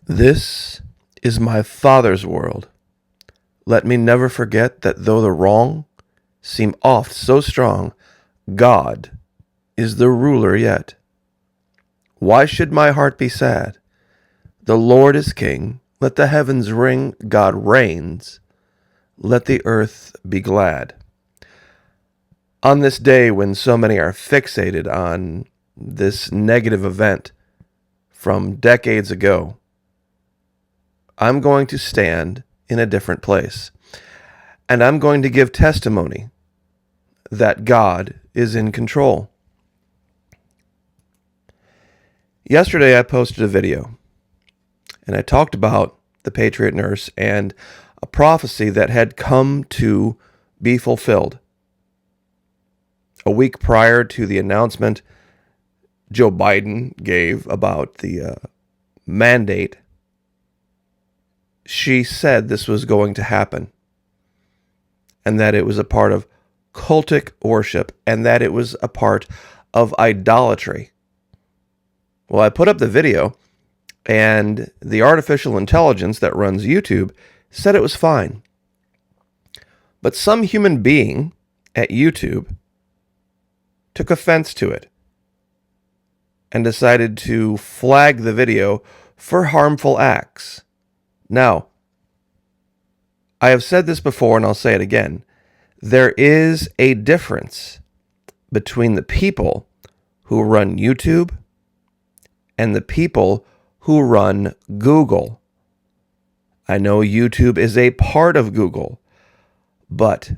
This is my Father's world. Let me never forget that though the wrong seem oft so strong, God is the ruler yet. Why should my heart be sad? The Lord is King. Let the heavens ring. God reigns. Let the earth be glad. On this day when so many are fixated on this negative event from decades ago, I'm going to stand in a different place. And I'm going to give testimony that God is in control. Yesterday I posted a video and I talked about the Patriot Nurse and a prophecy that had come to be fulfilled. A week prior to the announcement Joe Biden gave about the mandate, she said this was going to happen and that it was a part of cultic worship and that it was a part of idolatry. Well, I put up the video and the artificial intelligence that runs YouTube said it was fine. But some human being at YouTube took offense to it and decided to flag the video for harmful acts. Now, I have said this before and I'll say it again. There is a difference between the people who run YouTube and the people who run Google. I know YouTube is a part of Google, but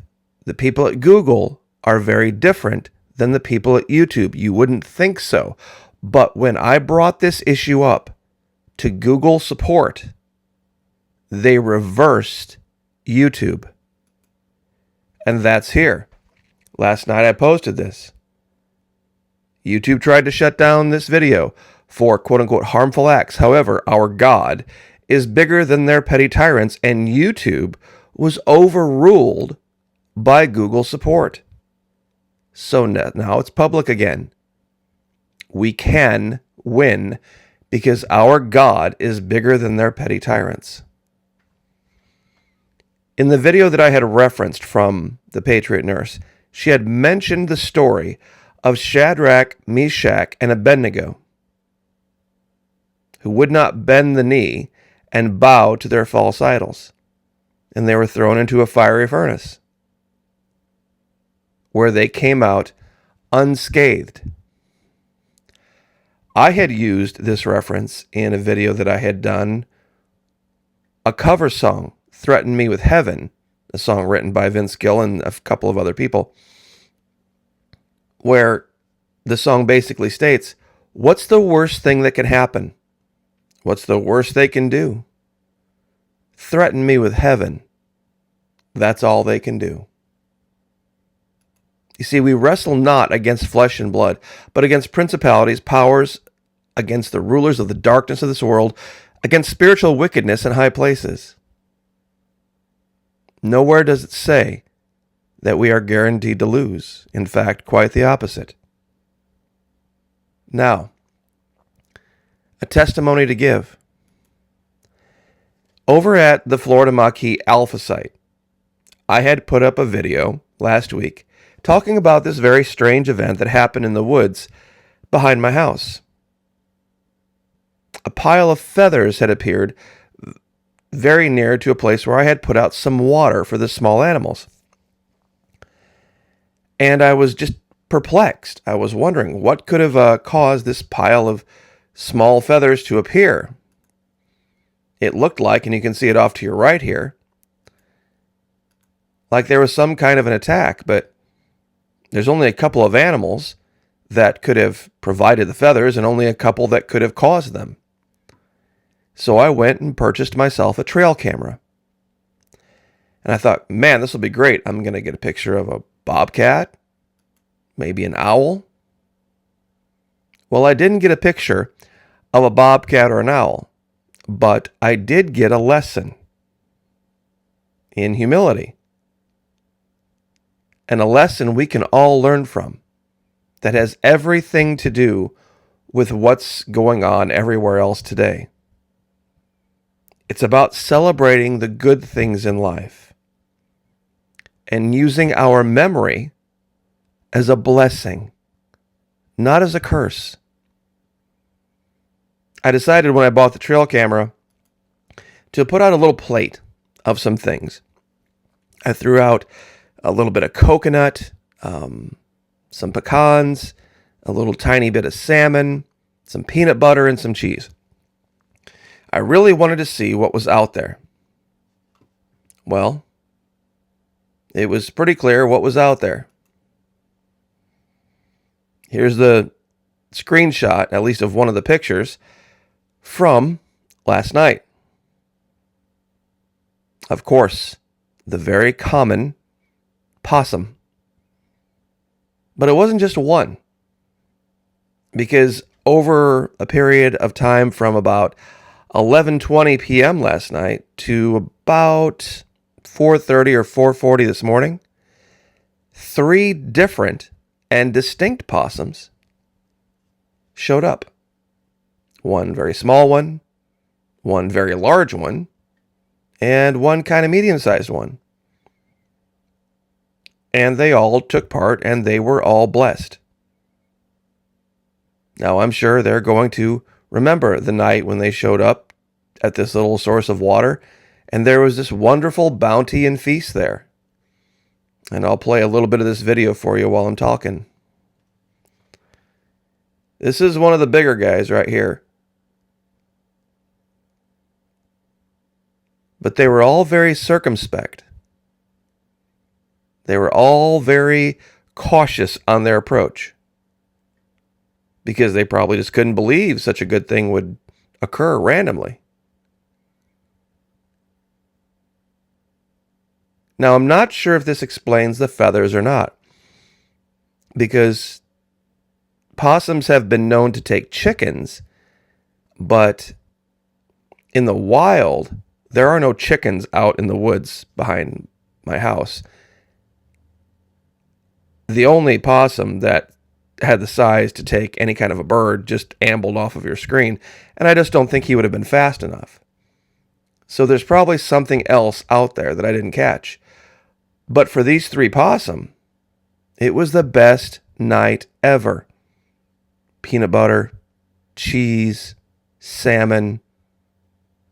the people at Google are very different than the people at YouTube. You wouldn't think so. But when I brought this issue up to Google support, they reversed YouTube. And that's here. Last night I posted this. YouTube tried to shut down this video for quote-unquote harmful acts. However, our God is bigger than their petty tyrants, and YouTube was overruled by Google support. So now it's public again. We can win because our God is bigger than their petty tyrants. In the video that I had referenced from the Patriot Nurse, she had mentioned the story of Shadrach, Meshach, and Abednego, who would not bend the knee and bow to their false idols, and they were thrown into a fiery furnace, where they came out unscathed. I had used this reference in a video that I had done, a cover song, Threaten Me with Heaven, a song written by Vince Gill and a couple of other people, where the song basically states, what's the worst thing that can happen? What's the worst they can do? Threaten me with heaven. That's all they can do. You see, we wrestle not against flesh and blood, but against principalities, powers, against the rulers of the darkness of this world, against spiritual wickedness in high places. Nowhere does it say that we are guaranteed to lose. In fact, quite the opposite. Now, a testimony to give. Over at the Florida Maquis Alpha site, I had put up a video last week talking about this very strange event that happened in the woods behind my house. A pile of feathers had appeared very near to a place where I had put out some water for the small animals. And I was just perplexed. I was wondering what could have caused this pile of small feathers to appear. It looked like, and you can see it off to your right here, like there was some kind of an attack, but there's only a couple of animals that could have provided the feathers and only a couple that could have caused them. So I went and purchased myself a trail camera. And I thought, man, this will be great. I'm going to get a picture of a bobcat, maybe an owl. Well, I didn't get a picture of a bobcat or an owl, but I did get a lesson in humility. And a lesson we can all learn from that has everything to do with what's going on everywhere else today. It's about celebrating the good things in life and using our memory as a blessing, not as a curse. I decided when I bought the trail camera to put out a little plate of some things. I threw out a little bit of coconut, some pecans, a little tiny bit of salmon, some peanut butter, and some cheese. I really wanted to see what was out there. Well, it was pretty clear what was out there. Here's the screenshot, at least of one of the pictures, from last night. Of course, the very common possum. But it wasn't just one. Because over a period of time from about 11:20 p.m. last night to about 4:30 or 4:40 this morning, 3 different and distinct possums showed up. One very small one very large one, and one kind of medium-sized one. And they all took part, and they were all blessed. Now, I'm sure they're going to remember the night when they showed up at this little source of water, and there was this wonderful bounty and feast there. And I'll play a little bit of this video for you while I'm talking. This is one of the bigger guys right here. But they were all very circumspect. They were all very cautious on their approach, because they probably just couldn't believe such a good thing would occur randomly. Now, I'm not sure if this explains the feathers or not, because possums have been known to take chickens, but in the wild, there are no chickens out in the woods behind my house. The only possum that had the size to take any kind of a bird just ambled off of your screen, and I just don't think he would have been fast enough. So there's probably something else out there that I didn't catch. But for these 3 possum, it was the best night ever. Peanut butter, cheese, salmon,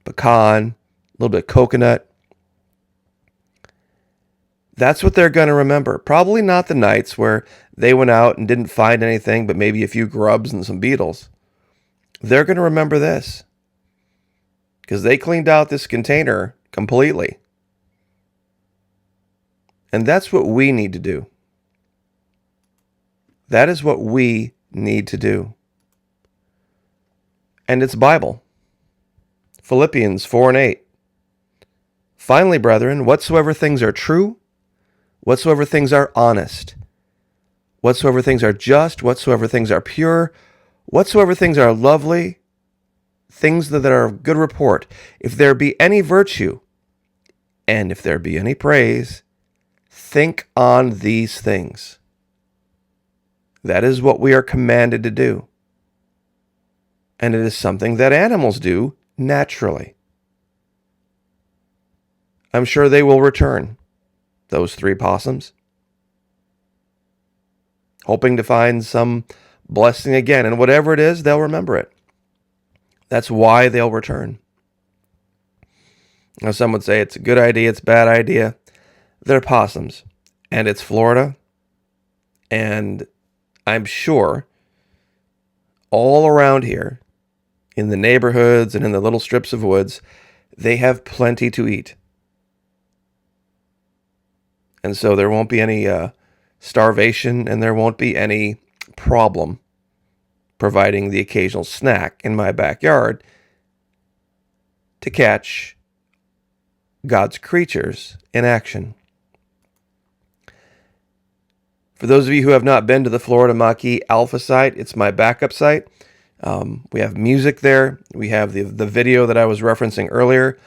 pecan, a little bit of coconut. That's what they're going to remember. Probably not the nights where they went out and didn't find anything but maybe a few grubs and some beetles. They're going to remember this, because they cleaned out this container completely. And that's what we need to do. That is what we need to do. And it's Bible. Philippians 4:8. Finally, brethren, whatsoever things are true, whatsoever things are honest, whatsoever things are just, whatsoever things are pure, whatsoever things are lovely, things that are of good report, if there be any virtue, and if there be any praise, think on these things. That is what we are commanded to do. And it is something that animals do naturally. I'm sure they will return, those 3 possums, hoping to find some blessing again. And whatever it is, they'll remember it. That's why they'll return. Now, some would say it's a good idea, it's a bad idea. They're possums, and it's Florida, and I'm sure all around here, in the neighborhoods and in the little strips of woods, they have plenty to eat. And so there won't be any starvation, and there won't be any problem providing the occasional snack in my backyard to catch God's creatures in action. For those of you who have not been to the Florida Maquis Alpha site, it's my backup site. We have music there. We have the video that I was referencing earlier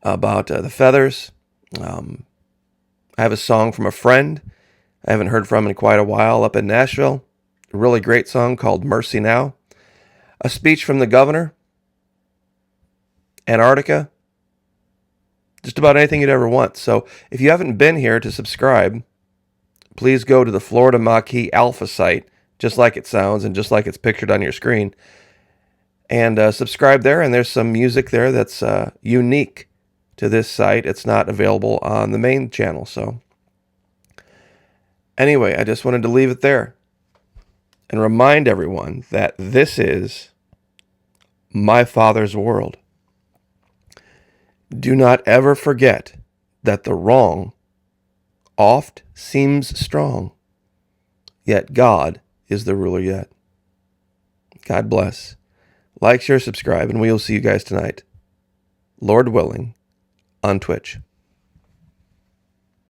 about the feathers. I have a song from a friend I haven't heard from in quite a while up in Nashville. A really great song called Mercy Now. A speech from the governor. Antarctica. just about anything you'd ever want. So if you haven't been here to subscribe, please go to the Florida Maquis Alpha site, just like it sounds and just like it's pictured on your screen, and subscribe there. And there's some music there that's unique to this site. It's not available on the main channel. So anyway, I just wanted to leave it there and remind everyone that this is my Father's world. Do not ever forget that the wrong oft seems strong, yet God is the ruler yet. God bless. Like, share, subscribe, and we will see you guys tonight, Lord willing, on Twitch.